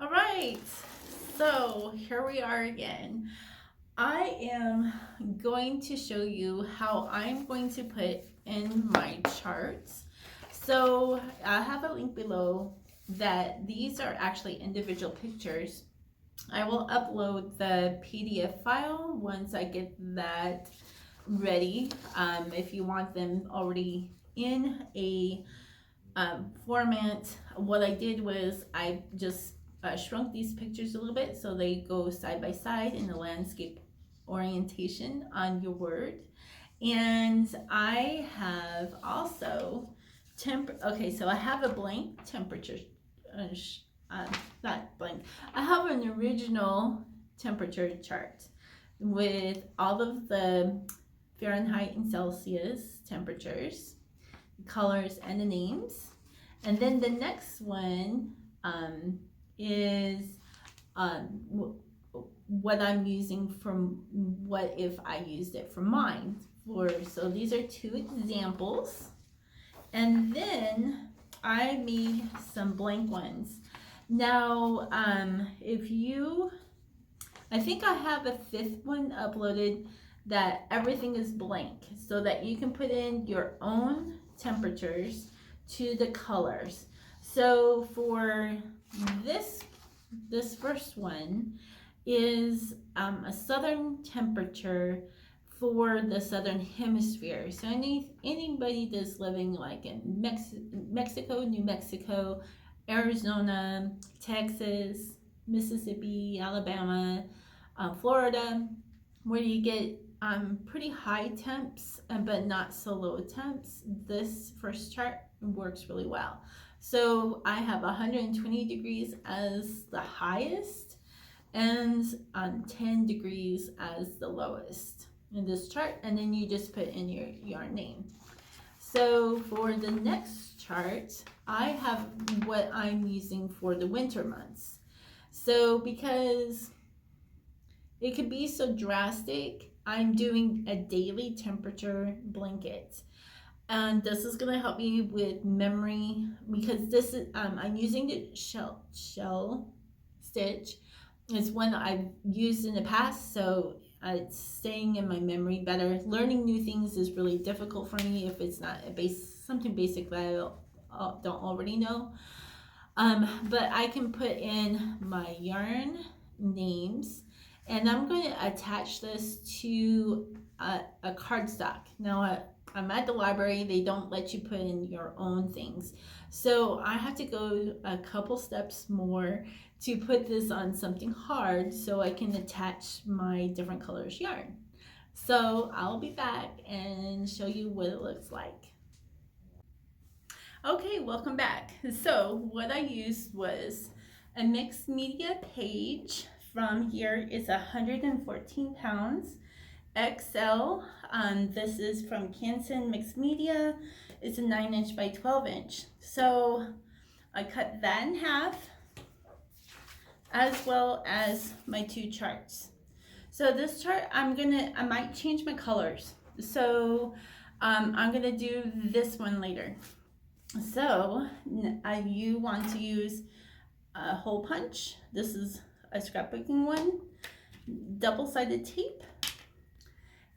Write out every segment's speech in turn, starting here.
All right, so here we are again. I am going to show you how I'm going to put in my charts. So I have a link below that these are actually individual pictures. I will upload the PDF file once I get that ready. If you want them already in a format, what I did was I just shrunk these pictures a little bit so they go side by side in the landscape orientation on your word. And I have also okay, so I have a blank temperature, not blank, I have an original temperature chart with all of the Fahrenheit and Celsius temperatures, colors, and the names. And then the next one is what I'm using from what if I used it for mine. So these are two examples. And then I made some blank ones. Now, I think I have a fifth one uploaded that everything is blank so that you can put in your own temperatures to the colors. So for this first one is a southern temperature for the southern hemisphere. So anybody that's living like in Mexico, New Mexico, Arizona, Texas, Mississippi, Alabama, Florida, where you get pretty high temps but not so low temps, this first chart works really well. So I have 120 degrees as the highest and 10 degrees as the lowest in this chart, and then you just put in your yarn name. So for the next chart, I have what I'm using for the winter months. So because it could be so drastic, I'm doing a daily temperature blanket. And this is going to help me with memory because this is I'm using the shell stitch. It's one I've used in the past, so it's staying in my memory better. Learning new things is really difficult for me if it's not something basic that I don't already know. But I can put in my yarn names, and I'm going to attach this to a cardstock. Now, I'm at the library. They don't let you put in your own things. So I have to go a couple steps more to put this on something hard so I can attach my different colors yarn. So I'll be back and show you what it looks like. Okay, welcome back. So what I used was a mixed media page from here. It's 114 pounds. XL. This is from Canson Mixed Media. It's a 9" by 12". So I cut that in half, as well as my two charts. So this chart, I might change my colors. So I'm gonna do this one later. So you want to use a hole punch. This is a scrapbooking one, double-sided tape,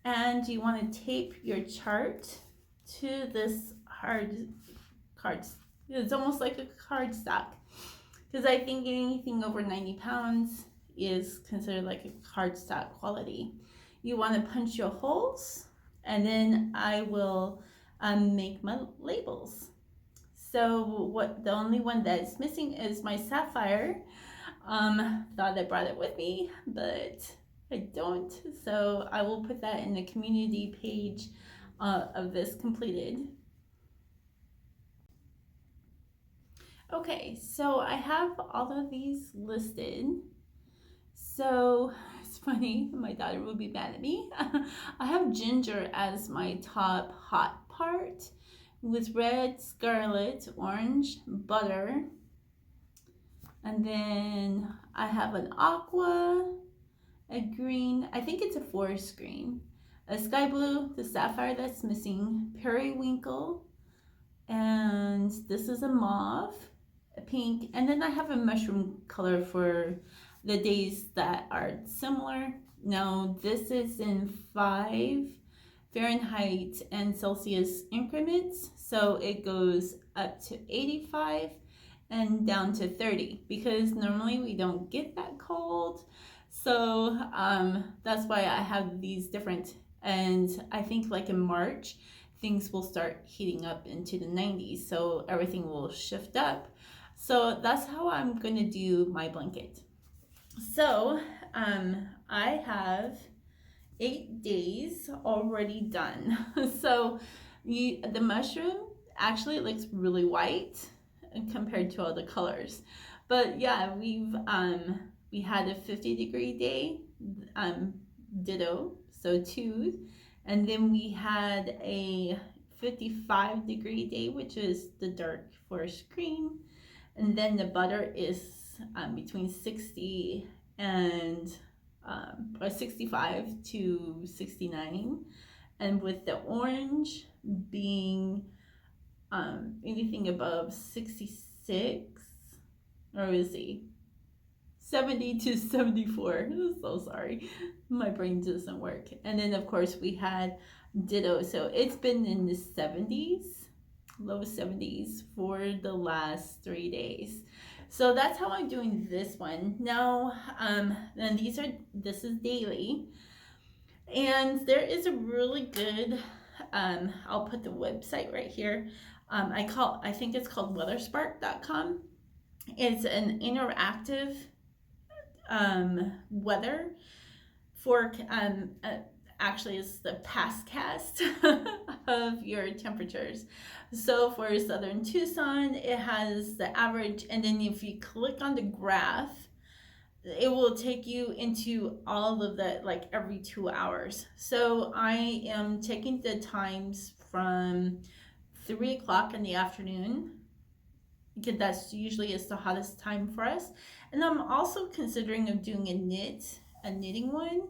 and you want to tape your chart to this hard cards. It's almost like a cardstock, because I think anything over 90 pounds is considered like a cardstock quality. You want to punch your holes, and then I will make my labels. So the only one that's missing is my sapphire. Thought I brought it with me, but I don't. So I will put that in the community page of this completed. Okay, so I have all of these listed. So it's funny, my daughter will be mad at me. I have ginger as my top hot part, with red, scarlet, orange, butter. And then I have an aqua, a green, I think it's a forest green, a sky blue, the sapphire that's missing, periwinkle, and this is a mauve, pink, and then I have a mushroom color for the days that are similar. Now this is in 5 Fahrenheit and Celsius increments, so it goes up to 85 and down to 30, because normally we don't get that cold. So that's why I have these different, and I think like in March things will start heating up into the 90s, so everything will shift up. So that's how I'm gonna do my blanket. So I have 8 days already done. So the mushroom actually looks really white compared to all the colors. But yeah, we had a 50-degree day, ditto, so 2, and then we had a 55-degree day, which is the dark forest green, and then the butter is between 60 and or 65 to 69, and with the orange being anything above 66, or is he 70 to 74. I'm so sorry, my brain doesn't work. And then of course we had ditto, so it's been in the 70s, low 70s for the last 3 days. So that's how I'm doing this one. Now then this is daily, and there is a really good I'll put the website right here. I think it's called weatherspark.com. It's an interactive weather for actually it's the past cast of your temperatures. So for southern Tucson, it has the average, and then if you click on the graph, it will take you into all of the, like, every 2 hours. So I am taking the times from 3 o'clock in the afternoon, because that's usually is the hottest time for us. And I'm also considering of doing a knitting one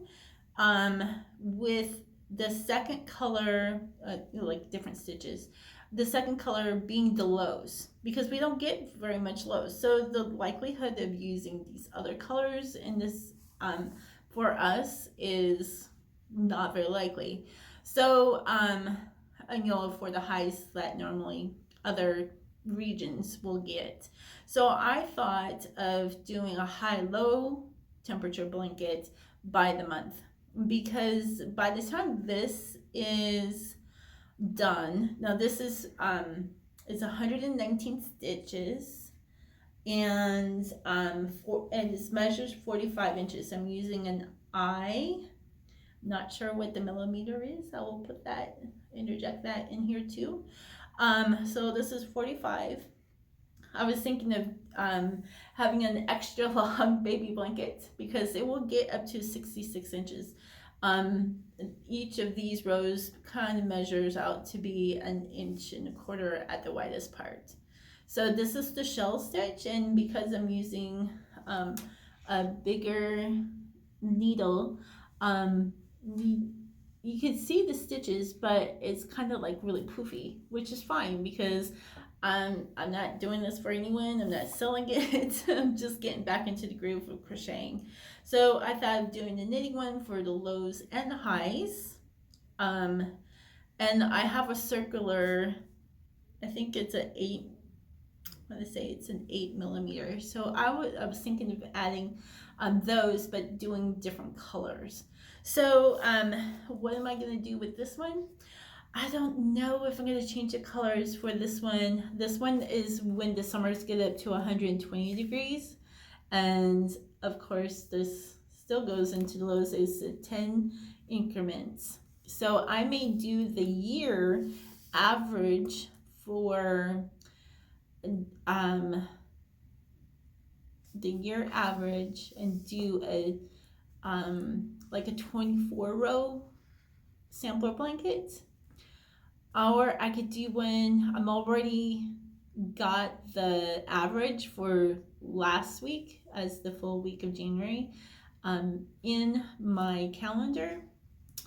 with the second color, like different stitches, the second color being the lows, because we don't get very much lows, so the likelihood of using these other colors in this for us is not very likely. So for the highs that normally other regions will get. So I thought of doing a high-low temperature blanket by the month, because by the time this is done, now this is it's 119 stitches, and it measures 45 inches. I'm using an I, not sure what the millimeter is. I will interject that in here too. So this is 45. I was thinking of having an extra long baby blanket, because it will get up to 66 inches. Each of these rows kind of measures out to be 1.25 inches at the widest part. So this is the shell stitch, and because I'm using a bigger needle, you can see the stitches, but it's kind of like really poofy, which is fine, because I'm not doing this for anyone. I'm not selling it. I'm just getting back into the groove of crocheting. So I thought of doing the knitting one for the lows and the highs. And I have a circular, I think it's an 8, I want to say it's an 8 millimeter. So I was thinking of adding those, but doing different colors. So what am I going to do with this one? I don't know if I'm going to change the colors for this one. This one is when the summers get up to 120 degrees. And of course, this still goes into the lows. It's 10 increments. So I may do the year average for the year average, and do a like a 24 row sampler blanket. Or I could do one, I'm already got the average for last week as the full week of January in my calendar.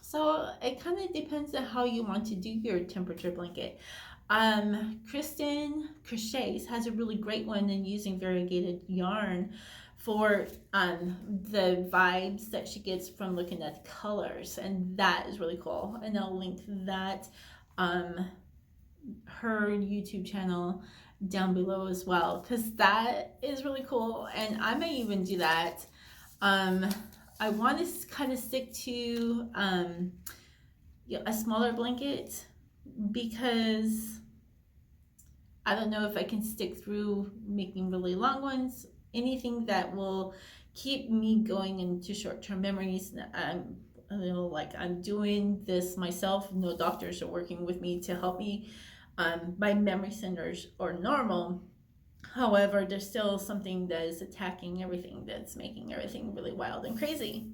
So it kind of depends on how you want to do your temperature blanket. Kristen Crochets has a really great one in using variegated yarn for the vibes that she gets from looking at the colors, and that is really cool. And I'll link that her YouTube channel down below as well, because that is really cool, and I may even do that. I want to kind of stick to a smaller blanket, because I don't know if I can stick through making really long ones. Anything that will keep me going into short-term memories. Like I'm doing this myself. No doctors are working with me to help me. My memory centers are normal. However, there's still something that is attacking everything, that's making everything really wild and crazy.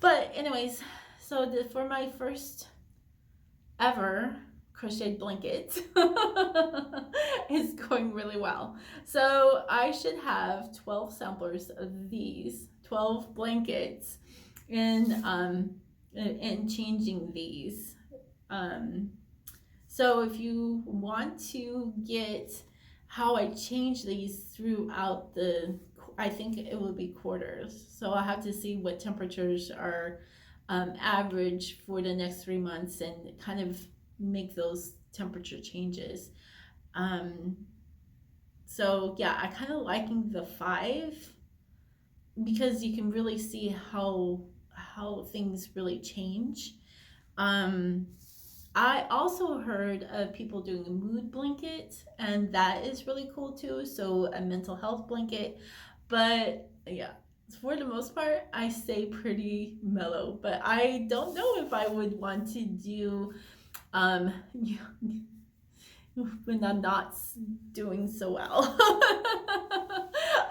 But anyways, so for my first ever crocheted blanket is going really well. So I should have 12 samplers of these 12 blankets and changing these. So if you want to get how I change these throughout I think it will be quarters. So I'll have to see what temperatures are average for the next 3 months and kind of make those temperature changes. So yeah, I kind of liking the 5, because you can really see how things really change. I also heard of people doing a mood blanket, and that is really cool too. So a mental health blanket. But yeah, for the most part, I stay pretty mellow. But I don't know if I would want to do when I'm not doing so well.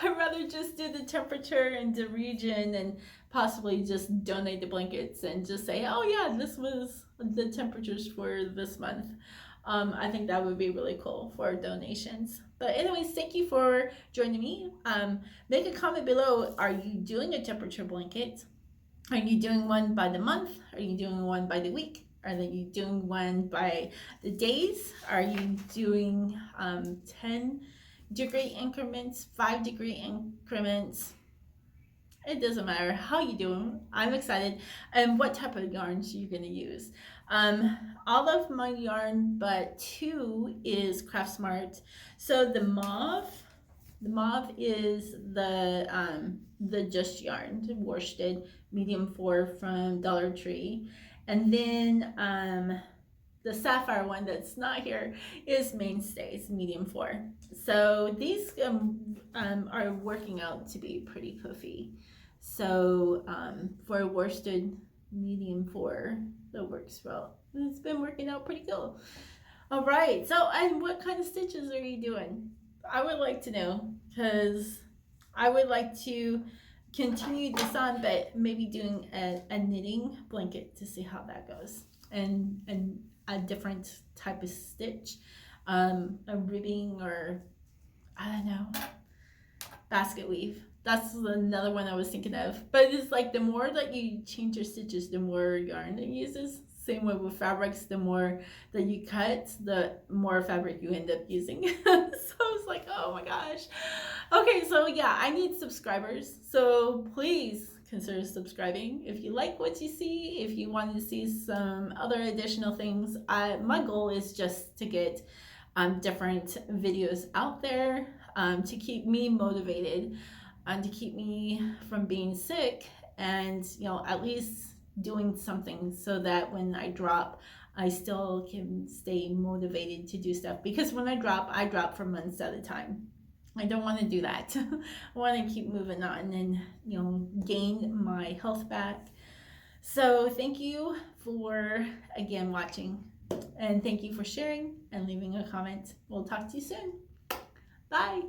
I'd rather just do the temperature and the region, and possibly just donate the blankets and just say, oh yeah, this was the temperatures for this month. I think that would be really cool for donations. But anyways, thank you for joining me. Make a comment below. Are you doing a temperature blanket? Are you doing one by the month? Are you doing one by the week? Are you doing one by the days? Are you doing 10-degree increments, 5-degree increments? It doesn't matter how you do them. I'm excited. And what type of yarns you're going to use. All of my yarn but 2 is Craft Smart. So the mauve is the Just Yarn worsted medium 4 from Dollar Tree. And then the sapphire one that's not here is Mainstays medium 4. So these are working out to be pretty puffy. So for worsted medium 4, that works well. It's been working out pretty cool. All right, so and what kind of stitches are you doing? I would like to know, because I would like to continue this on, but maybe doing a knitting blanket to see how that goes, and a different type of stitch, a ribbing, or I don't know, basket weave. That's another one I was thinking of. But it's like the more that you change your stitches, the more yarn it uses. Same way with fabrics, the more that you cut, the more fabric you end up using. So it's like, oh my gosh. Okay, so yeah, I need subscribers. So please consider subscribing if you like what you see. If you want to see some other additional things, my goal is just to get different videos out there to keep me motivated and to keep me from being sick, and at least doing something so that when I drop, I still can stay motivated to do stuff. Because when I drop for months at a time. I don't want to do that. I want to keep moving on and gain my health back. So thank you for again watching, and thank you for sharing and leaving a comment. We'll talk to you soon. Bye.